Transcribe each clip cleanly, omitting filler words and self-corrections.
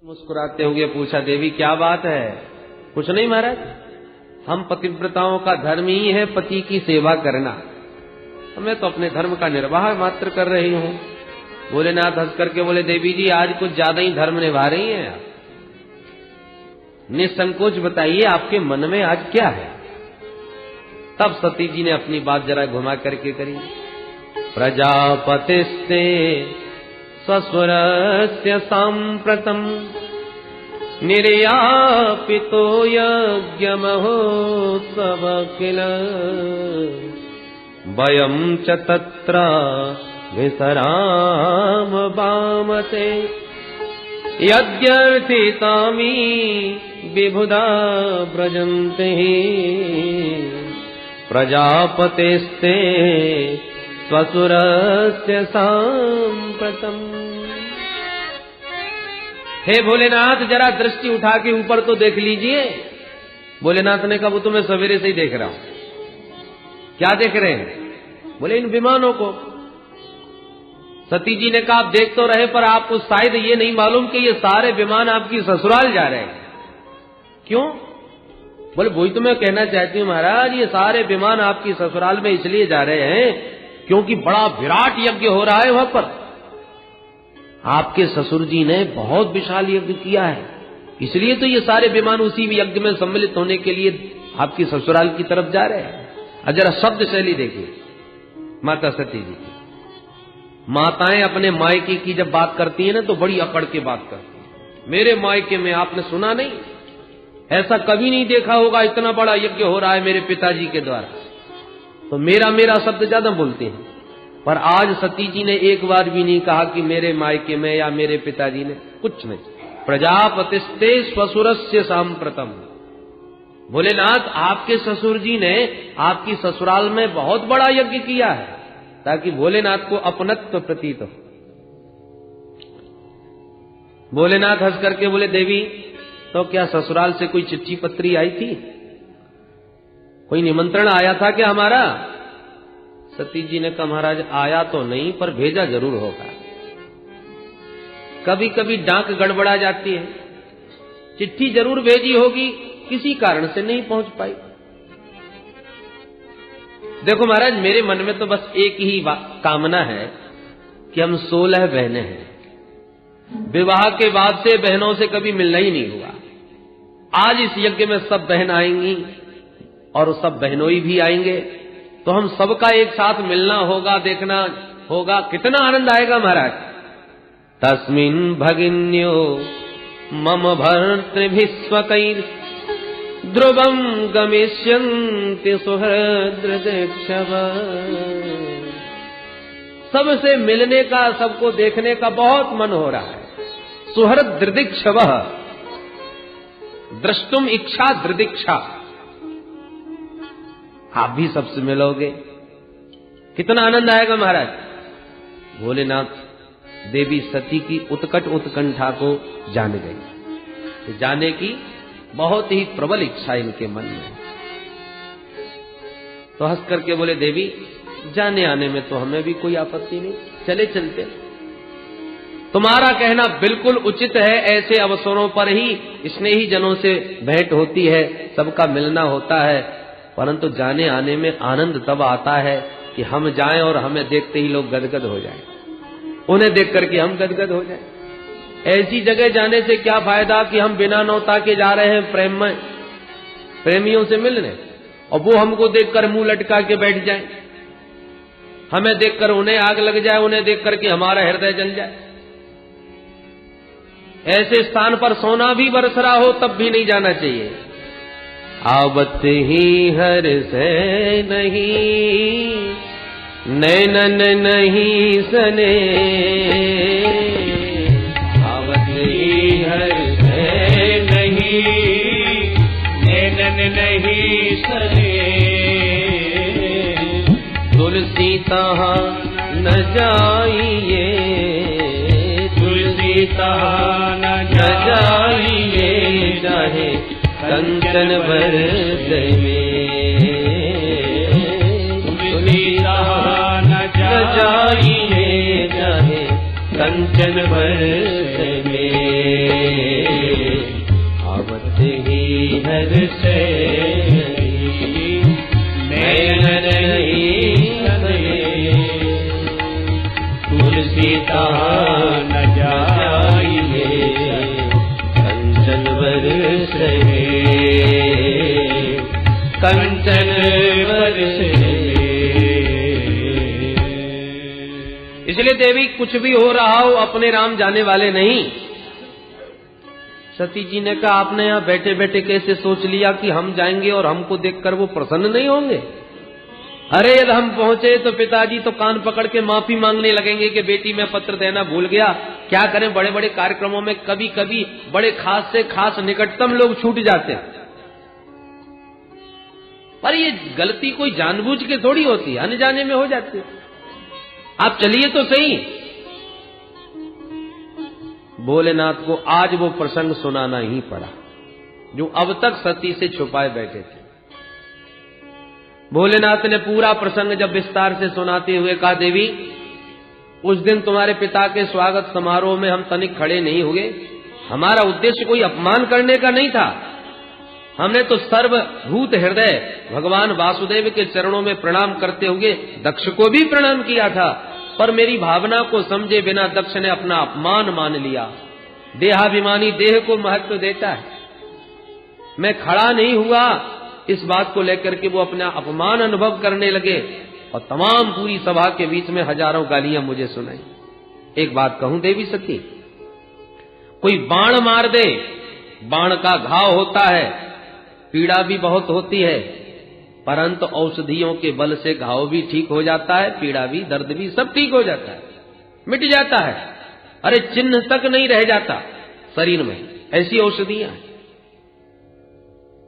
मुस्कुराते हुए पूछा, देवी क्या बात है? कुछ नहीं महाराज, हम पतिव्रताओं का धर्म ही है पति की सेवा करना, मैं तो अपने धर्म का निर्वाह मात्र कर रही हूँ। भोलेनाथ हंस करके बोले, देवी जी आज कुछ ज्यादा ही धर्म निभा रही हैं आप, निसंकोच बताइए आपके मन में आज क्या है? तब सती जी ने अपनी बात जरा घुमा करके करी। प्रजापतिस्ते स्वसुरस्य सांप्रतम् निर्यापितो यज्ञमहोत्सव किल वयं च तत्र विसराम वामते यद्यर्थितामि विबुधा व्रजन्ते प्रजापतेस्ते स्वसुरस्य सांप्रतम्। हे भोलेनाथ जरा दृष्टि उठा के ऊपर तो देख लीजिए। भोलेनाथ ने कहा, वो तो मैं सवेरे से ही देख रहा हूं। क्या देख रहे हैं? बोले इन विमानों को। सती जी ने कहा, आप देख तो रहे पर आपको शायद ये नहीं मालूम कि ये सारे विमान आपकी ससुराल जा रहे हैं। क्यों? बोले वही तो मैं कहना चाहती हूँ महाराज, ये सारे विमान आपकी ससुराल में इसलिए जा रहे हैं क्योंकि बड़ा विराट यज्ञ हो रहा है वहां पर। आपके ससुर जी ने बहुत विशाल यज्ञ किया है, इसलिए तो ये सारे विमान उसी यज्ञ में सम्मिलित होने के लिए आपकी ससुराल की तरफ जा रहे हैं। जरा शब्द शैली देखिए माता सती जी की। माताएं अपने मायके की जब बात करती है ना तो बड़ी अकड़ के बात करती है। मेरे मायके में आपने सुना नहीं, ऐसा कभी नहीं देखा होगा, इतना बड़ा यज्ञ हो रहा है मेरे पिताजी के द्वारा। तो मेरा शब्द ज्यादा बोलते हैं। पर आज सती जी ने एक बार भी नहीं कहा कि मेरे मायके में या मेरे पिताजी ने, कुछ नहीं। प्रजापतिस्ते स्वसुरस्य सांप्रतम्। भोलेनाथ आपके ससुर जी ने आपकी ससुराल में बहुत बड़ा यज्ञ किया है ताकि भोलेनाथ को अपनत्व प्रतीत हो। भोलेनाथ हंस करके बोले, देवी तो क्या ससुराल से कोई चिट्ठी पत्री आई थी? कोई निमंत्रण आया था क्या हमारा? सती जी ने कहा, महाराज आया तो नहीं पर भेजा जरूर होगा। कभी कभी डाक गड़बड़ा जाती है, चिट्ठी जरूर भेजी होगी, किसी कारण से नहीं पहुंच पाई। देखो महाराज, मेरे मन में तो बस एक ही कामना है कि हम 16 बहनें हैं, विवाह के बाद से बहनों से कभी मिलना ही नहीं हुआ। आज इस यज्ञ में सब बहन आएंगी और सब बहनोई भी आएंगे, तो हम सबका एक साथ मिलना होगा, देखना होगा, कितना आनंद आएगा महाराज। तस्मिन् भगिन्यो मम भर्तृभिस्वकैर् ध्रुवं गमिष्यन्ति सुहृद्रदिक्षव। सबसे मिलने का, सबको देखने का बहुत मन हो रहा है। सुहृद्रदिक्षव, द्रष्टुम इच्छा दृदिक्षा। आप भी सबसे मिलोगे, कितना आनंद आएगा महाराज। भोलेनाथ देवी सती की उत्कट उत्कंठा को जान गई, जाने की बहुत ही प्रबल इच्छा इनके मन में। तो हंस करके बोले, देवी जाने आने में तो हमें भी कोई आपत्ति नहीं, चले चलते। तुम्हारा कहना बिल्कुल उचित है, ऐसे अवसरों पर ही स्नेही जनों से भेंट होती है, सबका मिलना होता है। परंतु जाने आने में आनंद तब आता है कि हम जाएं और हमें देखते ही लोग गदगद हो जाएं, उन्हें देख करके हम गदगद हो जाएं। ऐसी जगह जाने से क्या फायदा कि हम बिना नौता के जा रहे हैं प्रेम में, प्रेमियों से मिलने, और वो हमको देखकर मुंह लटका के बैठ जाएं, हमें देखकर उन्हें आग लग जाए, उन्हें देख करके हमारा हृदय जल जाए। ऐसे स्थान पर सोना भी बरस रहा हो तब भी नहीं जाना चाहिए। आवत ही हर से नहीं नैनन नहीं सने, आवत ही हर से नहीं नैनन नहीं सने। तुलसी तहाँ न जाइए, तुलसी तहाँ न जाइए, चाहे कंचन बरस में। तुलसी तहाँ न जाइए, चाहे कंचन बरस में। आवत ही हर्ष नयन तुलसीता न जाइए कंचन वर्ष कंचन वर्ष। इसलिए देवी कुछ भी हो रहा हो अपने राम जाने वाले नहीं। सती जी ने कहा आपने यहां बैठे बैठे कैसे सोच लिया कि हम जाएंगे और हमको देखकर वो प्रसन्न नहीं होंगे? अरे यदि हम पहुंचे तो पिताजी तो कान पकड़ के माफी मांगने लगेंगे कि बेटी मैं पत्र देना भूल गया। क्या करें, बड़े बड़े कार्यक्रमों में कभी कभी बड़े खास से खास निकटतम लोग छूट जाते हैं। पर ये गलती कोई जानबूझ के थोड़ी होती है, अनजाने में हो जाती है। आप चलिए तो सही। भोलेनाथ को आज वो प्रसंग सुनाना ही पड़ा जो अब तक सती से छुपाए बैठे थे। भोलेनाथ ने पूरा प्रसंग जब विस्तार से सुनाते हुए कहा, देवी उस दिन तुम्हारे पिता के स्वागत समारोह में हम तनिक खड़े नहीं हुए। हमारा उद्देश्य कोई अपमान करने का नहीं था। हमने तो सर्वभूत हृदय भगवान वासुदेव के चरणों में प्रणाम करते हुए दक्ष को भी प्रणाम किया था। पर मेरी भावना को समझे बिना दक्ष ने अपना अपमान मान लिया। देहाभिमानी देह को महत्व देता है। मैं खड़ा नहीं हुआ, इस बात को लेकर के वो अपना अपमान अनुभव करने लगे और तमाम पूरी सभा के बीच में हजारों गालियां मुझे सुनाई। एक बात कहूं देवी सती, कोई बाण मार दे, बाण का घाव होता है, पीड़ा भी बहुत होती है, परंतु औषधियों के बल से घाव भी ठीक हो जाता है, पीड़ा भी, दर्द भी सब ठीक हो जाता है, मिट जाता है। अरे चिन्ह तक नहीं रह जाता शरीर में, ऐसी औषधियां हैं।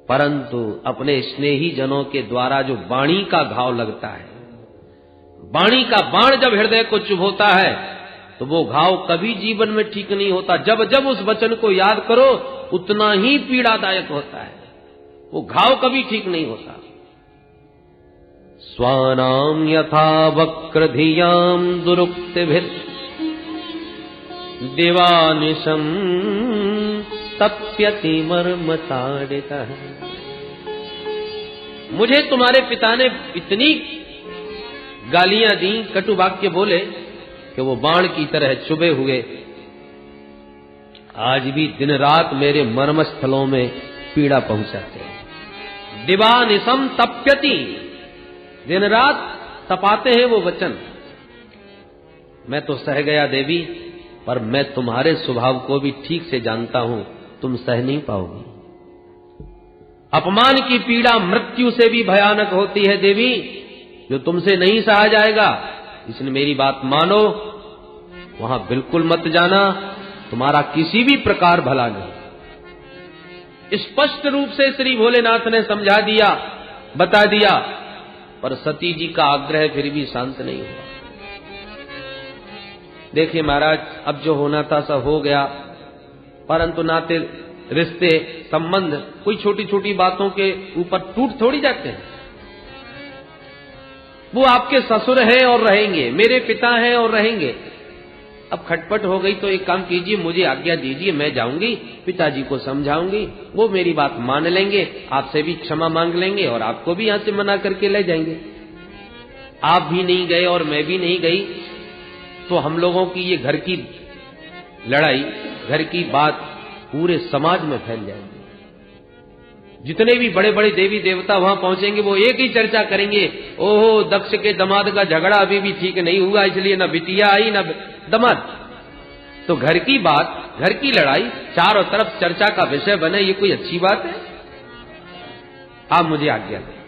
परंतु अपने स्नेही जनों के द्वारा जो वाणी का घाव लगता है, वाणी का बाण जब हृदय को चुभोता है तो वो घाव कभी जीवन में ठीक नहीं होता। जब जब उस वचन को याद करो उतना ही पीड़ादायक होता है, वो घाव कभी ठीक नहीं होता। स्वानाम यथा वक्र धियाम दुरुक्तिभिः दिवानिशम तप्यति मर्मताड़ितः। मुझे तुम्हारे पिता ने इतनी गालियां दी, कटु वाक्य बोले कि वो बाण की तरह चुभे हुए आज भी दिन रात मेरे मर्म स्थलों में पीड़ा पहुंचाते हैं। दिवानिशम तप्यति, दिन रात तपाते हैं वो वचन। मैं तो सह गया देवी, पर मैं तुम्हारे स्वभाव को भी ठीक से जानता हूं, तुम सह नहीं पाओगी। अपमान की पीड़ा मृत्यु से भी भयानक होती है देवी, जो तुमसे नहीं सहा जाएगा। इसलिए मेरी बात मानो, वहां बिल्कुल मत जाना, तुम्हारा किसी भी प्रकार भला नहीं। स्पष्ट रूप से श्री भोलेनाथ ने समझा दिया, बता दिया, पर सती जी का आग्रह फिर भी शांत नहीं हुआ। देखिए महाराज, अब जो होना था सब हो गया, परंतु नाते रिश्ते संबंध कोई छोटी छोटी बातों के ऊपर टूट थोड़ी जाते हैं। वो आपके ससुर हैं और रहेंगे, मेरे पिता हैं और रहेंगे। अब खटपट हो गई तो एक काम कीजिए, मुझे आज्ञा दीजिए, मैं जाऊंगी, पिताजी को समझाऊंगी, वो मेरी बात मान लेंगे, आपसे भी क्षमा मांग लेंगे और आपको भी यहां से मना करके ले जाएंगे। आप भी नहीं गए और मैं भी नहीं गई तो हम लोगों की ये घर की लड़ाई, घर की बात पूरे समाज में फैल जाएगी। जितने भी बड़े बड़े देवी देवता वहां पहुंचेंगे वो एक ही चर्चा करेंगे, ओहो दक्ष के दामाद का झगड़ा अभी भी ठीक नहीं हुआ, इसलिए न बिटिया आई न दामाद। तो घर की बात, घर की लड़ाई चारों तरफ चर्चा का विषय बने, ये कोई अच्छी बात है? आप मुझे आज्ञा दें।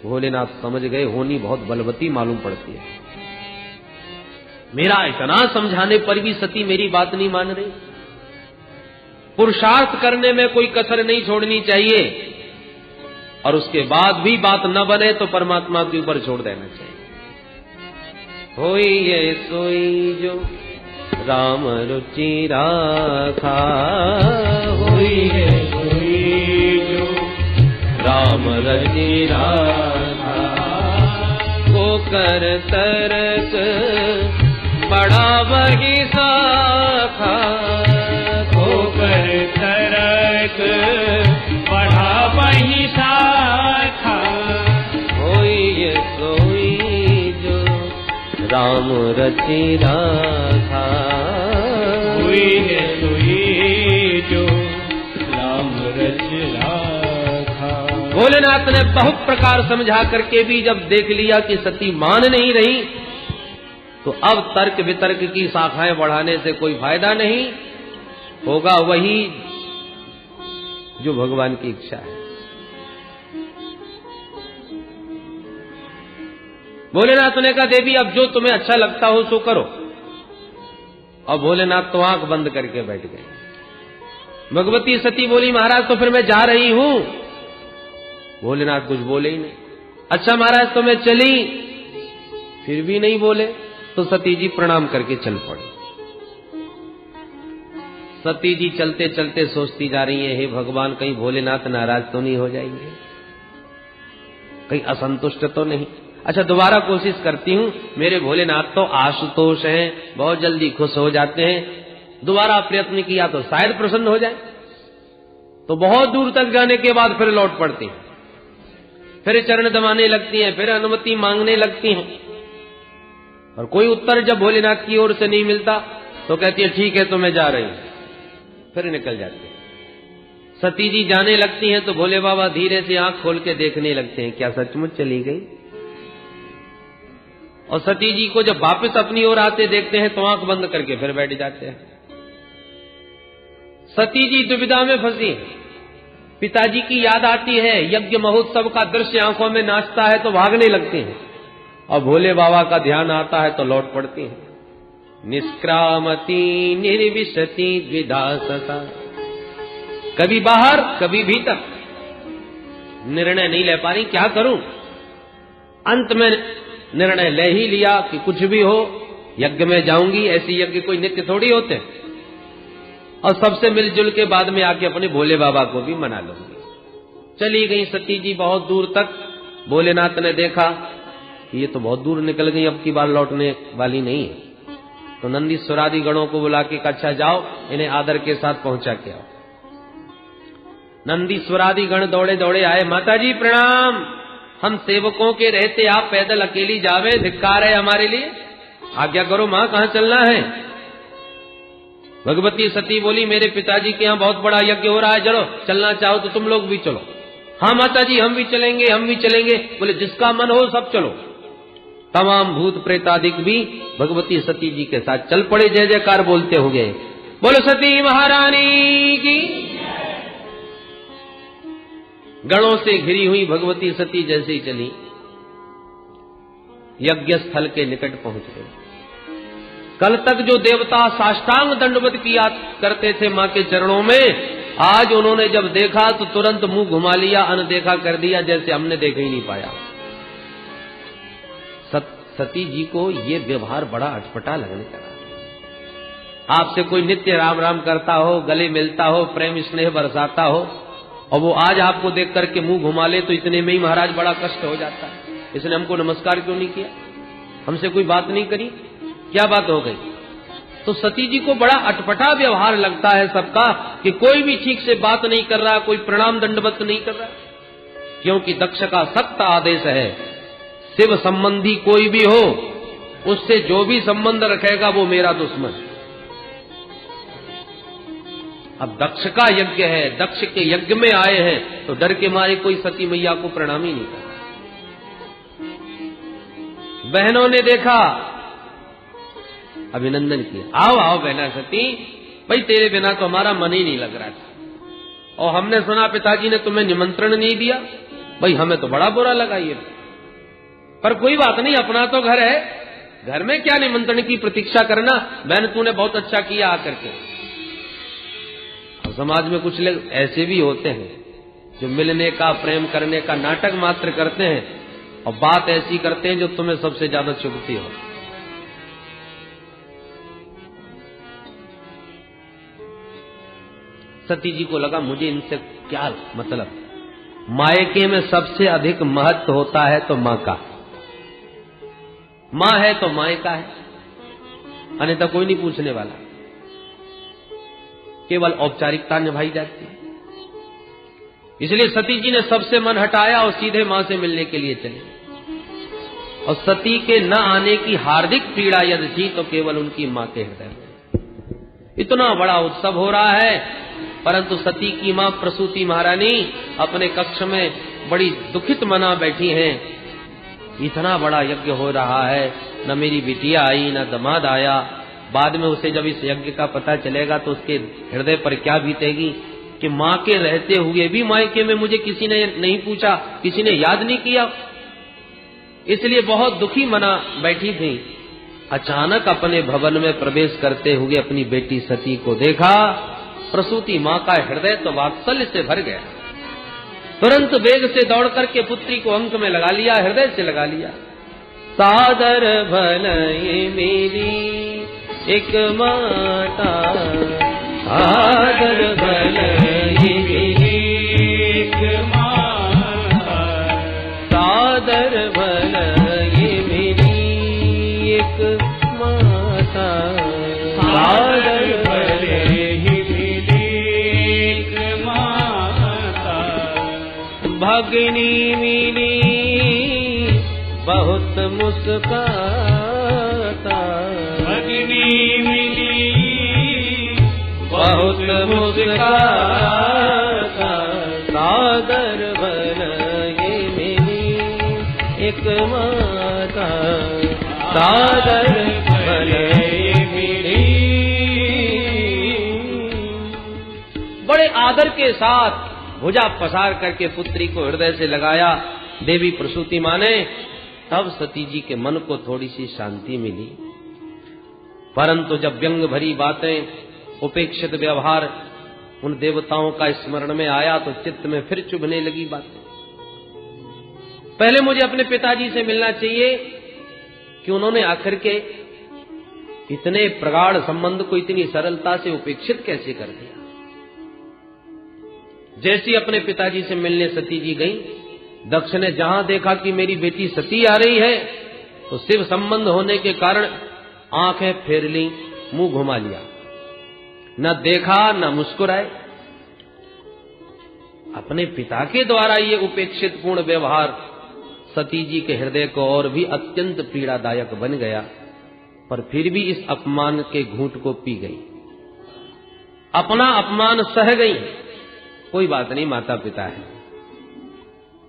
भोलेनाथ समझ गए होनी बहुत बलवती मालूम पड़ती है। मेरा इतना समझाने पर भी सती मेरी बात नहीं मान रही। पुरुषार्थ करने में कोई कसर नहीं छोड़नी चाहिए, और उसके बाद भी बात न बने तो परमात्मा के ऊपर छोड़ देना चाहिए। होई ये सोई जो राम रुचि राखा, होई ये सोई जो राम रुचि राखा, को कर तरक बड़ा वही साखा। रची राखा, हुई है सोई जो राम रच राखा। भोलेनाथ ने बहुत प्रकार समझा करके भी जब देख लिया कि सती मान नहीं रही, तो अब तर्क वितर्क की शाखाएं बढ़ाने से कोई फायदा नहीं होगा, वही जो भगवान की इच्छा है। भोलेनाथ ने कहा देवी अब जो तुम्हें अच्छा लगता हो सो करो। और भोलेनाथ तो आंख बंद करके बैठ गए। भगवती सती बोली महाराज तो फिर मैं जा रही हूं। भोलेनाथ कुछ बोले ही नहीं। अच्छा महाराज तो मैं चली, फिर भी नहीं बोले। तो सती जी प्रणाम करके चल पड़े। सती जी चलते चलते सोचती जा रही है, हे भगवान कहीं भोलेनाथ नाराज तो नहीं हो जाएंगे, कहीं असंतुष्ट तो नहीं। अच्छा दोबारा कोशिश करती हूं, मेरे भोलेनाथ तो आशुतोष हैं, बहुत जल्दी खुश हो जाते हैं। दोबारा प्रयत्न किया तो शायद प्रसन्न हो जाए। तो बहुत दूर तक जाने के बाद फिर लौट पड़ती हैं, फिर चरण दबाने लगती हैं, फिर अनुमति मांगने लगती हैं। और कोई उत्तर जब भोलेनाथ की ओर से नहीं मिलता तो कहती है ठीक है तो मैं जा रही हूं, फिर निकल जाती है। सती जी जाने लगती हैं तो भोले बाबा धीरे से आंख खोल के देखने लगते हैं, क्या सचमुच चली गई? और सती जी को जब वापस अपनी ओर आते देखते हैं तो आंख बंद करके फिर बैठ जाते हैं। सती जी दुविधा में फंसी। पिताजी की याद आती है, यज्ञ महोत्सव का दृश्य आंखों में नाचता है तो भागने लगते हैं, और भोले बाबा का ध्यान आता है तो लौट पड़ती हैं। निष्क्रामती निर्विशति द्विधा सता, कभी बाहर कभी भीतर, निर्णय नहीं ले पा रही, क्या करूं? अंत में निर्णय ले ही लिया कि कुछ भी हो यज्ञ में जाऊंगी। ऐसी यज्ञ कोई नित्य थोड़ी होते, और सबसे मिलजुल के बाद में आके अपने भोले बाबा को भी मना लूंगी। चली गई सती जी बहुत दूर तक। भोलेनाथ ने देखा कि ये तो बहुत दूर निकल गई, अब की बार लौटने वाली नहीं है। तो नंदीश्वरादि गणों को बुला के अच्छा जाओ इन्हें आदर के साथ पहुंचा के आओ। नंदीश्वरादि गण दौड़े दौड़े आए, माता जी प्रणाम, हम सेवकों के रहते आप पैदल अकेली जावे, धिक्कार है हमारे लिए, आज्ञा करो मां कहां चलना है? भगवती सती बोली मेरे पिताजी के यहाँ बहुत बड़ा यज्ञ हो रहा है, चलो चलना चाहो तो तुम लोग भी चलो। हाँ माता जी हम भी चलेंगे, हम भी चलेंगे। बोले जिसका मन हो सब चलो। तमाम भूत प्रेतादिक भी भगवती सती जी के साथ चल पड़े, जय जयकार बोलते हुए। बोलो सती महारानी की। गणों से घिरी हुई भगवती सती जैसे ही चली, यज्ञ स्थल के निकट पहुंच गई। कल तक जो देवता साष्टांग दंडवत किया करते थे मां के चरणों में, आज उन्होंने जब देखा तो तुरंत मुंह घुमा लिया, अनदेखा कर दिया, जैसे हमने देख ही नहीं पाया। सती जी को ये व्यवहार बड़ा अटपटा लगने लगा। आपसे कोई नित्य राम राम करता हो, गले मिलता हो, प्रेम स्नेह बरसाता हो, और वो आज आपको देख करके मुंह घुमा ले तो इतने में ही महाराज बड़ा कष्ट हो जाता है। इसने हमको नमस्कार क्यों नहीं किया, हमसे कोई बात नहीं करी, क्या बात हो गई? तो सती जी को बड़ा अटपटा व्यवहार लगता है सबका, कि कोई भी ठीक से बात नहीं कर रहा, कोई प्रणाम दंडवत नहीं कर रहा। क्योंकि दक्ष का सख्त आदेश है, शिव संबंधी कोई भी हो उससे जो भी संबंध रखेगा वो मेरा दुश्मन। अब दक्ष का यज्ञ है, दक्ष के यज्ञ में आए हैं, तो डर के मारे कोई सती मैया को प्रणाम ही नहीं कर। बहनों ने देखा, अभिनंदन किया, आओ आओ बहना सती, भाई तेरे बिना तो हमारा मन ही नहीं लग रहा था, और हमने सुना पिताजी ने तुम्हें निमंत्रण नहीं दिया। भाई हमें तो बड़ा बुरा लगा ये, पर कोई बात नहीं, अपना तो घर है, घर में क्या निमंत्रण की प्रतीक्षा करना। बहन तूने बहुत अच्छा किया आकर के। समाज में कुछ लोग ऐसे भी होते हैं जो मिलने का, प्रेम करने का नाटक मात्र करते हैं, और बात ऐसी करते हैं जो तुम्हें सबसे ज्यादा चुभती हो। सती जी को लगा मुझे इनसे क्या मतलब, मायके में सबसे अधिक महत्व होता है तो मां का, मां है तो मायका है, अन्यथा कोई नहीं पूछने वाला, केवल औपचारिकता निभाई जाती है। इसलिए सती जी ने सबसे मन हटाया और सीधे मां से मिलने के लिए चले। और सती के न आने की हार्दिक पीड़ा यदि थी तो केवल उनकी मां के हृदय में। इतना बड़ा उत्सव हो रहा है, परंतु सती की मां प्रसूति महारानी अपने कक्ष में बड़ी दुखित मना बैठी हैं। इतना बड़ा यज्ञ हो रहा है, न मेरी बिटिया आई न दामाद आया। बाद में उसे जब इस यज्ञ का पता चलेगा तो उसके हृदय पर क्या बीतेगी कि मां के रहते हुए भी मायके में मुझे किसी ने नहीं पूछा, किसी ने याद नहीं किया। इसलिए बहुत दुखी मना बैठी थी। अचानक अपने भवन में प्रवेश करते हुए अपनी बेटी सती को देखा। प्रसूति मां का हृदय तो वात्सल्य से भर गया। तुरंत वेग से दौड़ करके पुत्री को अंक में लगा लिया, हृदय से लगा लिया। सादर भलई मेरी एक माता, सादर भलई मेरी एक माता, सादर भलई मेरी एक माता, सादर भलई मेरी एक माता। भगिनी मिली बहुत मुस्काता, भगिनी मिली बहुत मुस्काता, सादर भलई मेरी एक माता, सादर भलई मेरी। बड़े आदर के साथ भुजा पसार करके पुत्री को हृदय से लगाया देवी प्रसूति मां ने। तब सती जी के मन को थोड़ी सी शांति मिली। परंतु जब व्यंग भरी बातें, उपेक्षित व्यवहार उन देवताओं का स्मरण में आया तो चित्त में फिर चुभने लगी बातें। पहले मुझे अपने पिताजी से मिलना चाहिए कि उन्होंने आखिर के इतने प्रगाढ़ संबंध को इतनी सरलता से उपेक्षित कैसे कर दिया। जैसी अपने पिताजी से मिलने सती जी गई, दक्ष ने जहां देखा कि मेरी बेटी सती आ रही है तो शिव संबंध होने के कारण आंखें फेर ली, मुंह घुमा लिया, न देखा न मुस्कुराए। अपने पिता के द्वारा ये उपेक्षित पूर्ण व्यवहार सती जी के हृदय को और भी अत्यंत पीड़ादायक बन गया। पर फिर भी इस अपमान के घूंट को पी गई, अपना अपमान सह गई। कोई बात नहीं, माता पिता है।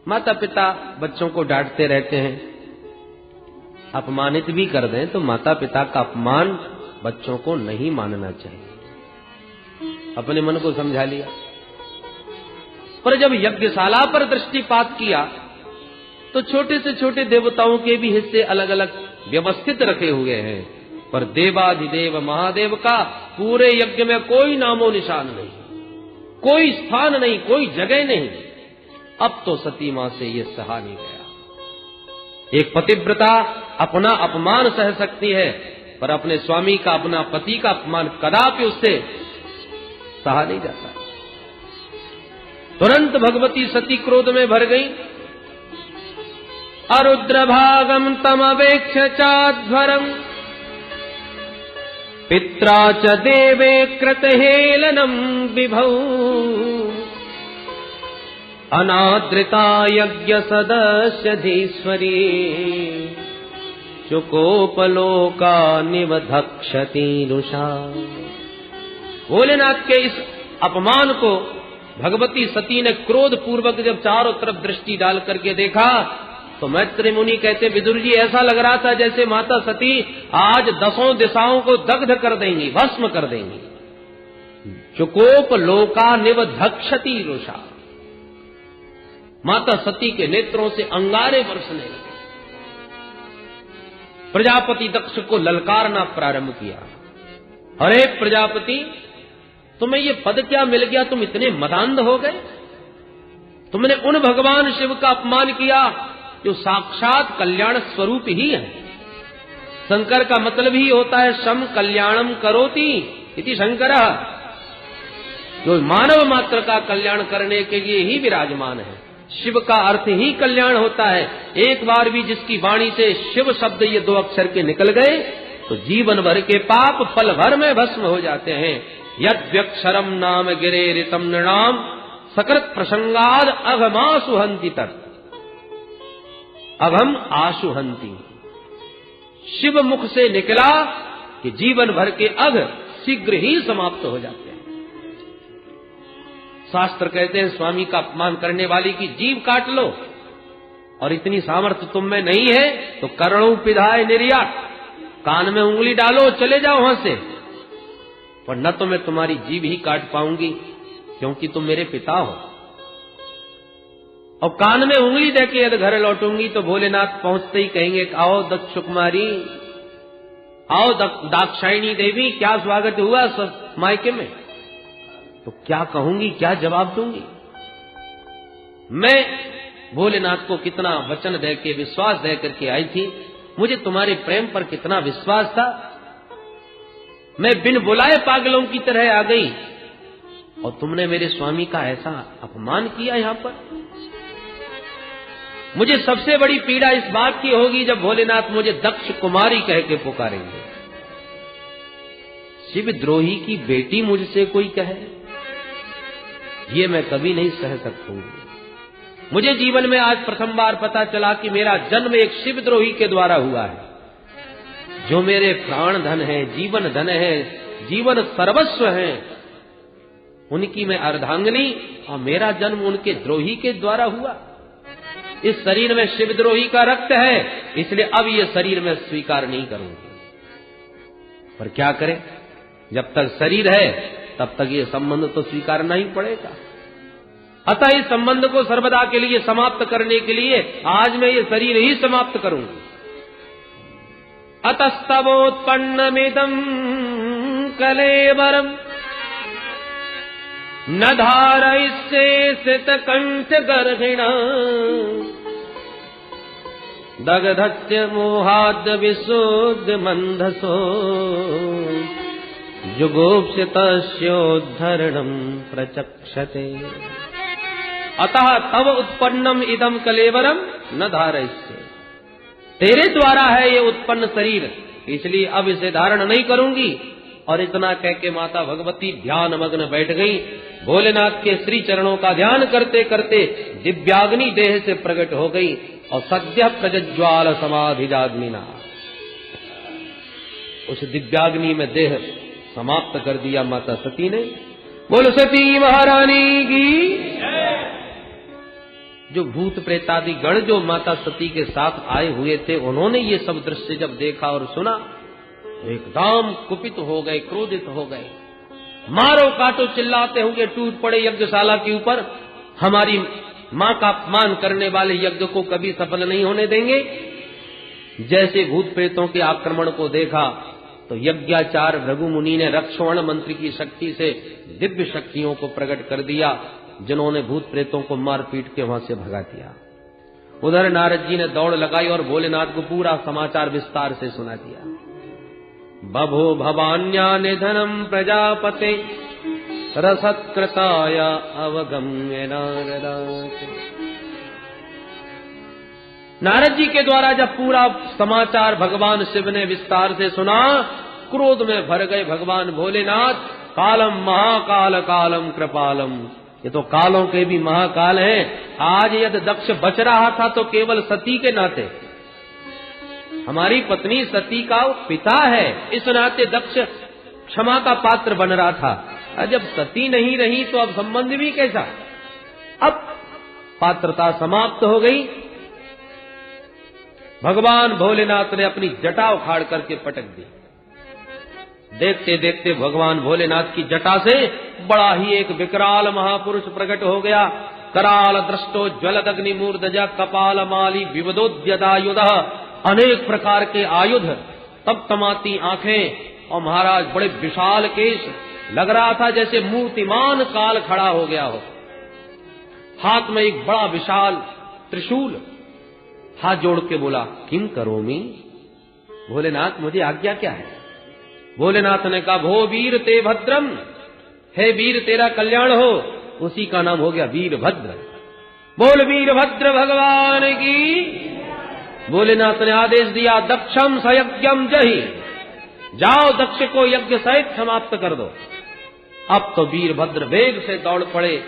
माता पिता बच्चों को डांटते रहते हैं, अपमानित भी कर दें तो माता पिता का अपमान बच्चों को नहीं मानना चाहिए। अपने मन को समझा लिया। पर जब यज्ञशाला पर दृष्टिपात किया तो छोटे से छोटे देवताओं के भी हिस्से अलग अलग व्यवस्थित रखे हुए हैं, पर देवाधिदेव महादेव का पूरे यज्ञ में कोई नामो निशान नहीं, कोई स्थान नहीं, कोई जगह नहीं। अब तो सती मां से ये सहा नहीं गया। एक पतिव्रता अपना अपमान सह सकती है, पर अपने स्वामी का, अपना पति का अपमान कदापि उससे सहा नहीं जाता। तुरंत भगवती सती क्रोध में भर गई। अरुद्रभागम तमवेक्ष चाध्वरम पित्रा च देवे कृतहेलनम विभौ अनादृता यज्ञ सदस्यधीश्वरी चुकोपलोका निवधक्षति रुषा। भोलेनाथ के इस अपमान को भगवती सती ने क्रोध पूर्वक जब चारों तरफ दृष्टि डाल करके देखा तो मैत्री मुनि कहते, विदुर जी ऐसा लग रहा था जैसे माता सती आज 10 दिशाओं को दग्ध कर देंगी, भस्म कर देंगी। चुकोप लोका निवधक्षति रुषा। माता सती के नेत्रों से अंगारे बरसने लगे। प्रजापति दक्ष को ललकारना प्रारंभ किया, अरे प्रजापति, तुम्हें ये पद क्या मिल गया? तुम इतने मदान्ध हो गए? तुमने उन भगवान शिव का अपमान किया जो साक्षात कल्याण स्वरूप ही है। शंकर का मतलब ही होता है शम कल्याणम करोति इति शंकर, जो मानव मात्र का कल्याण करने के लिए ही विराजमान है। शिव का अर्थ ही कल्याण होता है। एक बार भी जिसकी वाणी से शिव शब्द ये 2 अक्षर के निकल गए तो जीवन भर के पाप पल भर में भस्म हो जाते हैं। यद्व्यक्षरम नाम गिरे ऋतम नृणाम सकृत प्रसंगाद अघमा सुहंति तत्। अब हम आशुहंती, शिव मुख से निकला कि जीवन भर के अघ शीघ्र ही समाप्त हो जाते हैं। शास्त्र कहते हैं स्वामी का अपमान करने वाली की जीभ काट लो, और इतनी सामर्थ्य तुम में नहीं है तो करणों पिधाय निर्यात, कान में उंगली डालो चले जाओ वहां से, पर न तो मैं तुम्हारी जीभ ही काट पाऊंगी क्योंकि तुम मेरे पिता हो, और कान में उंगली देके यदि घर लौटूंगी तो भोलेनाथ पहुंचते ही कहेंगे आओ दक्ष कुमारी, आओ दाक्षायणी देवी, क्या स्वागत हुआ सब मायके में। तो क्या कहूंगी, क्या जवाब दूंगी। मैं भोलेनाथ को कितना वचन दे के विश्वास दे करके आई थी, मुझे तुम्हारे प्रेम पर कितना विश्वास था, मैं बिन बुलाए पागलों की तरह आ गई और तुमने मेरे स्वामी का ऐसा अपमान किया यहां पर। मुझे सबसे बड़ी पीड़ा इस बात की होगी जब भोलेनाथ मुझे दक्ष कुमारी कह के पुकारेंगे। शिवद्रोही की बेटी मुझसे कोई कहे, ये मैं कभी नहीं सह सकूंगी। मुझे जीवन में आज प्रथम बार पता चला कि मेरा जन्म एक शिवद्रोही के द्वारा हुआ है, जो मेरे प्राण धन है, जीवन धन है, जीवन सर्वस्व है, उनकी मैं अर्धांगिनी, और मेरा जन्म उनके द्रोही के द्वारा हुआ। इस शरीर में शिवद्रोही का रक्त है, इसलिए अब ये शरीर में स्वीकार नहीं करूंगी। पर क्या करें, जब तक शरीर है तब तक ये संबंध तो स्वीकारना ही पड़ेगा। अतः इस संबंध को सर्वदा के लिए समाप्त करने के लिए आज मैं ये शरीर ही समाप्त करूंगी। अतस्तवोत्पन्नमिदं कलेवरम न धारयिष्ये श्रितकंठ गर्भिणा दग्धस्य मोहाद् विशुद्ध मंधसो जुगोप्सितस्योद्धरणं प्रचक्षते। अतः तव उत्पन्नम इदम कलेवरम न धारयिष्ये, तेरे द्वारा है ये उत्पन्न शरीर, इसलिए अब इसे धारण नहीं करूंगी। और इतना कह के माता भगवती ध्यान मग्न बैठ गई। भोलेनाथ के श्री चरणों का ध्यान करते करते दिव्याग्नि देह से प्रकट हो गई और सद्य प्रज्ज्वाल समाधि जाग्निना, उस दिव्याग्नि में देह समाप्त कर दिया माता सती ने। बोलो सती महारानी की। जो भूत प्रेतादि गण जो माता सती के साथ आए हुए थे, उन्होंने ये सब दृश्य जब देखा और सुना, एकदम कुपित हो गए, क्रोधित हो गए, मारो काटो चिल्लाते हुए टूट पड़े यज्ञशाला के ऊपर। हमारी मां का अपमान करने वाले यज्ञ को कभी सफल नहीं होने देंगे। जैसे भूत प्रेतों के आक्रमण को देखा तो यज्ञाचार्य भृगु मुनि ने रक्षवण मंत्र की शक्ति से दिव्य शक्तियों को प्रकट कर दिया, जिन्होंने भूत प्रेतों को मार पीट के वहां से भगा दिया। उधर नारद जी ने दौड़ लगाई और भोलेनाथ को पूरा समाचार विस्तार से सुना दिया। बभो भवान्या निधनम प्रजापते रसत्कृताय अवगम्य नारदात्। नारद जी के द्वारा जब पूरा समाचार भगवान शिव ने विस्तार से सुना, क्रोध में भर गए भगवान भोलेनाथ। कालम महाकाल कालम कृपालम, ये तो कालों के भी महाकाल हैं। आज यदि दक्ष बच रहा था तो केवल सती के नाते, हमारी पत्नी सती का पिता है, इस नाते दक्ष क्षमा का पात्र बन रहा था। जब सती नहीं रही तो अब संबंध भी कैसा। अब पात्रता समाप्त हो गई। भगवान भोलेनाथ ने अपनी जटा उखाड़ करके पटक दी। देखते देखते भगवान भोलेनाथ की जटा से बड़ा ही एक विकराल महापुरुष प्रकट हो गया। कराल दृष्टो ज्वलदग्नि मूर्धजा कपाल माली विवदोद्यदायुध, अनेक प्रकार के आयुध, तब तमाती आंखें, और महाराज बड़े विशाल केश। लग रहा था जैसे मूर्तिमान काल खड़ा हो गया हो। हाथ में एक बड़ा विशाल त्रिशूल। हाथ जोड़ के बोला, किम करोमि? भोलेनाथ मुझे आज्ञा क्या है? भोलेनाथ ने कहा, भो वीर ते भद्रम, हे वीर तेरा कल्याण हो। उसी का नाम हो गया वीरभद्र। बोल वीरभद्र भगवान की। भोलेनाथ ने आदेश दिया, दक्षम सयज्ञम जहि, जाओ दक्ष को यज्ञ सहित समाप्त कर दो। अब तो वीरभद्र वेग से दौड़ पड़े।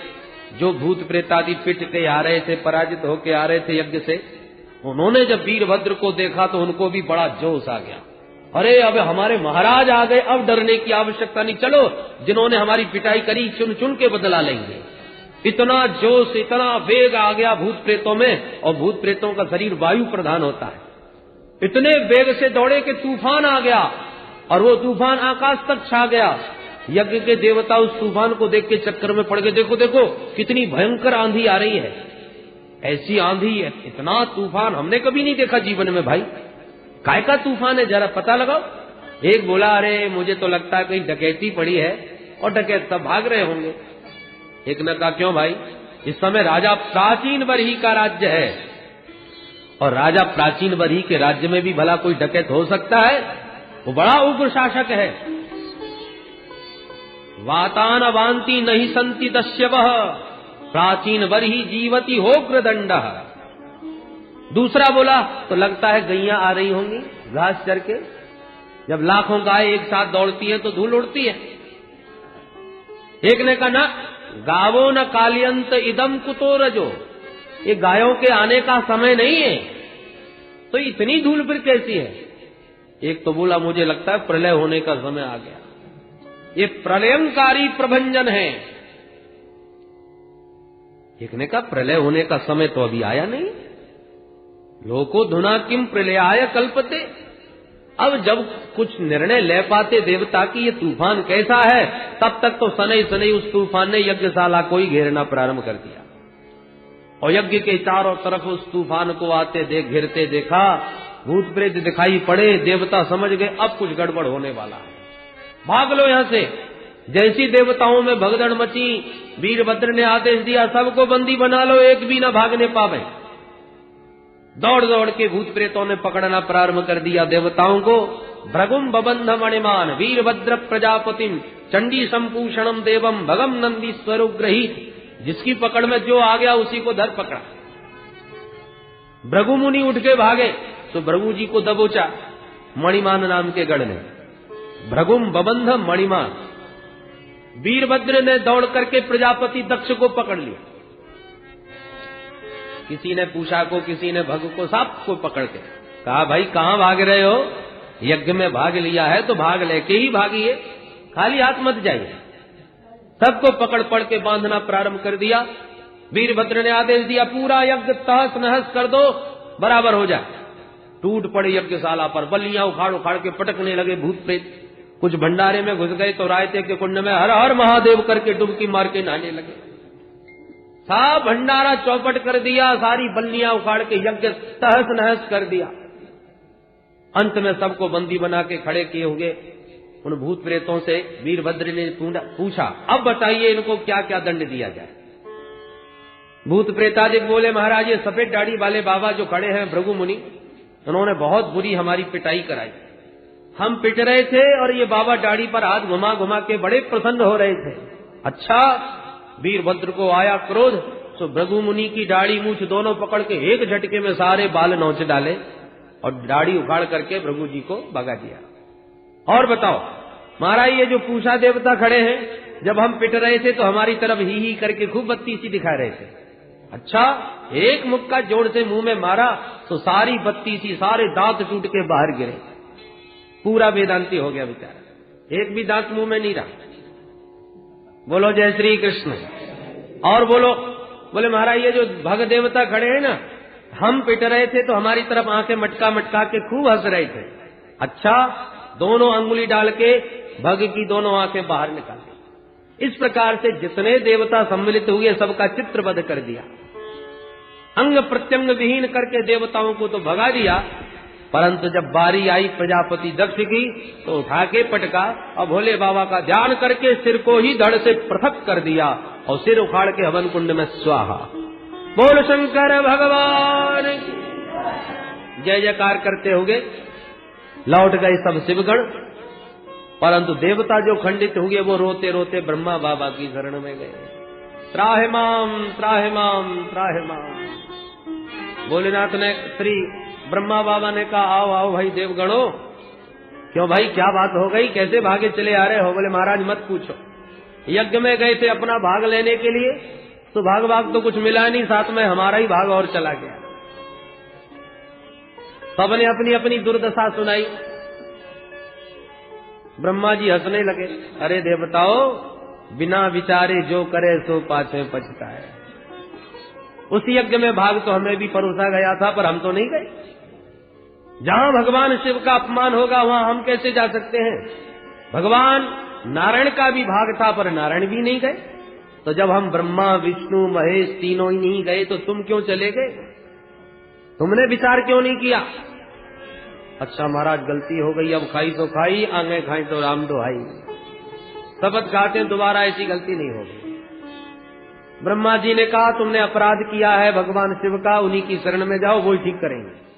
जो भूत प्रेतादि पिट के आ रहे थे, पराजित होके आ रहे थे यज्ञ से, उन्होंने जब वीरभद्र को देखा तो उनको भी बड़ा जोश आ गया। अरे अब हमारे महाराज आ गए, अब डरने की आवश्यकता नहीं, चलो जिन्होंने हमारी पिटाई करी चुन चुन के बदला लेंगे। इतना जोश, इतना वेग आ गया भूत प्रेतों में, और भूत प्रेतों का शरीर वायु प्रधान होता है। इतने वेग से दौड़े कि तूफान आ गया, और वो तूफान आकाश तक छा गया। यज्ञ के देवता उस तूफान को देख के चक्कर में पड़ गए। देखो देखो कितनी भयंकर आंधी आ रही है, ऐसी आंधी, इतना तूफान हमने कभी नहीं देखा जीवन में। भाई काय का तूफान है, जरा पता लगाओ। एक बोला अरे मुझे तो लगता है कहीं डकैती पड़ी है, और डकैत सब भाग रहे होंगे। एक ने कहा क्यों भाई, इस समय राजा प्राचीन बरही का राज्य है, और राजा प्राचीन बरही के राज्य में भी भला कोई डकैत हो सकता है? वो बड़ा उग्र शासक है। वातान वांति नहीं संति दस्यवः प्राचीन बरही जीवती होग्र दंड। दूसरा बोला तो लगता है गैया आ रही होंगी घास चर के, जब लाखों गाय एक साथ दौड़ती हैं तो धूल उड़ती है। एक ने कहा ना, गावो न कालियंत इदम कुतो रजो, ये गायों के आने का समय नहीं है, तो इतनी धूल फिर कैसी है? एक तो बोला मुझे लगता है प्रलय होने का समय आ गया, ये प्रलयंकारी प्रभंजन है। एक ने कहा प्रलय होने का समय तो अभी आया नहीं, लोको धुना किम प्रलयाय कल्पते। अब जब कुछ निर्णय ले पाते देवता की ये तूफान कैसा है, तब तक तो सनई सनई उस तूफान ने यज्ञशाला को ही घेरना प्रारंभ कर दिया, और यज्ञ के चारों तरफ उस तूफान को आते देख घिरते देखा, भूत प्रेत दिखाई पड़े। देवता समझ गए अब कुछ गड़बड़ होने वाला है, भाग लो यहां से। जैसी देवताओं में भगदड़ मची, वीरभद्र ने आदेश दिया सबको बंदी बना लो, एक भी न भागने पावे। दौड़ दौड़ के भूत प्रेतों ने पकड़ना प्रारंभ कर दिया देवताओं को। भृगुम बबंध मणिमान वीरभद्र प्रजापतिम चंडी संपूषणम देवम भगम नंदी स्वरुग्रहीत। जिसकी पकड़ में जो आ गया उसी को धर पकड़ा। भृगु मुनि उठ के भागे तो भृगु जी को दबोचा मणिमान नाम के गढ़ ने। भृगुम बबंध मणिमान, वीरभद्र ने दौड़ करके प्रजापति दक्ष को पकड़ लिया। किसी ने पूषा को, किसी ने भग को, सबको पकड़ के कहा भाई कहां भाग रहे हो? यज्ञ में भाग लिया है तो भाग लेके ही भागिए, खाली हाथ मत जाइए। सबको पकड़ पड़ के बांधना प्रारंभ कर दिया। वीरभद्र ने आदेश दिया पूरा यज्ञ तहस नहस कर दो, बराबर हो जाए। टूट पड़े यज्ञशाला पर, बल्लियां उखाड़ उखाड़ के पटकने लगे भूत प्रेत। कुछ भंडारे में घुस गए तो रायते के कुंड में हर हर महादेव करके डुबकी मार के नहाने लगे। सब भंडारा चौपट कर दिया, सारी बल्लियां उखाड़ के यज्ञ तहस नहस कर दिया। अंत में सबको बंदी बना के खड़े किए हुए उन भूत प्रेतों से वीरभद्र ने पूछा अब बताइए इनको क्या क्या दंड दिया जाए। भूत प्रेतादिक बोले महाराज ये सफेद दाढ़ी वाले बाबा जो खड़े हैं भृगु मुनि, उन्होंने बहुत बुरी हमारी पिटाई कराई। हम पिट रहे थे और ये बाबा दाढ़ी पर हाथ घुमा घुमा के बड़े प्रसन्न हो रहे थे। अच्छा, वीरभद्र को आया क्रोध तो भृगु मुनि की दाढ़ी मूछ दोनों पकड़ के एक झटके में सारे बाल नोच डाले और दाढ़ी उखाड़ करके भृगु जी को भगा दिया। और बताओ महाराज ये जो पूषा देवता खड़े हैं, जब हम पिट रहे थे तो हमारी तरफ ही करके खूब बत्ती सी दिखा रहे थे। अच्छा, एक मुक्का जोर से मुंह में मारा तो सारी बत्ती सी, सारे दांत टूट के बाहर गिरे। पूरा वेदांती हो गया बेचारा, एक भी दांत मुंह में नहीं रहा। बोलो जय श्री कृष्ण। और बोले महाराज ये जो भग देवता खड़े हैं ना, हम पिट रहे थे तो हमारी तरफ आंखें मटका मटका के खूब हंस रहे थे। अच्छा, दोनों अंगुली डाल के भग की दोनों आंखें बाहर निकाल दी। इस प्रकार से जितने देवता सम्मिलित हुए सबका चित्रबद्ध कर दिया, अंग प्रत्यंग विहीन करके देवताओं को तो भगा दिया। परंतु जब बारी आई प्रजापति दक्ष की तो उठा के पटका और भोले बाबा का ध्यान करके सिर को ही धड़ से पृथक कर दिया और सिर उखाड़ के हवन कुंड में स्वाहा। बोल शंकर भगवान की जय जयकार करते हुए लौट गए सब शिवगण। परंतु देवता जो खंडित हुए वो रोते रोते ब्रह्मा बाबा की शरण में गए। त्राहि माम त्राहि माम त्राहि माम। भोलेनाथ ने श्री ब्रह्मा बाबा ने कहा आओ आओ भाई देवगणों। क्यों भाई क्या बात हो गई, कैसे भागे चले आ रहे हो? बोले महाराज मत पूछो, यज्ञ में गए थे अपना भाग लेने के लिए तो भाग भाग तो कुछ मिला नहीं, साथ में हमारा ही भाग और चला गया। सबने अपनी अपनी दुर्दशा सुनाई। ब्रह्मा जी हंसने लगे, अरे देवताओं, बिना विचारे जो करे सो पाछे पछताए। उस यज्ञ में भाग तो हमें भी परोसा गया था, पर हम तो नहीं गए। जहां भगवान शिव का अपमान होगा वहां हम कैसे जा सकते हैं? भगवान नारायण का भी भाग था, पर नारायण भी नहीं गए। तो जब हम ब्रह्मा विष्णु महेश तीनों ही नहीं गए तो तुम क्यों चले गए? तुमने विचार क्यों नहीं किया? अच्छा महाराज, गलती हो गई, अब खाई तो खाई, आगे खाई तो राम दुहाई। शपथ खाते हैं दोबारा ऐसी गलती नहीं होगी। ब्रह्मा जी ने कहा, तुमने अपराध किया है भगवान शिव का, उन्हीं की शरण में जाओ, वो ही ठीक करेंगे।